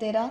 13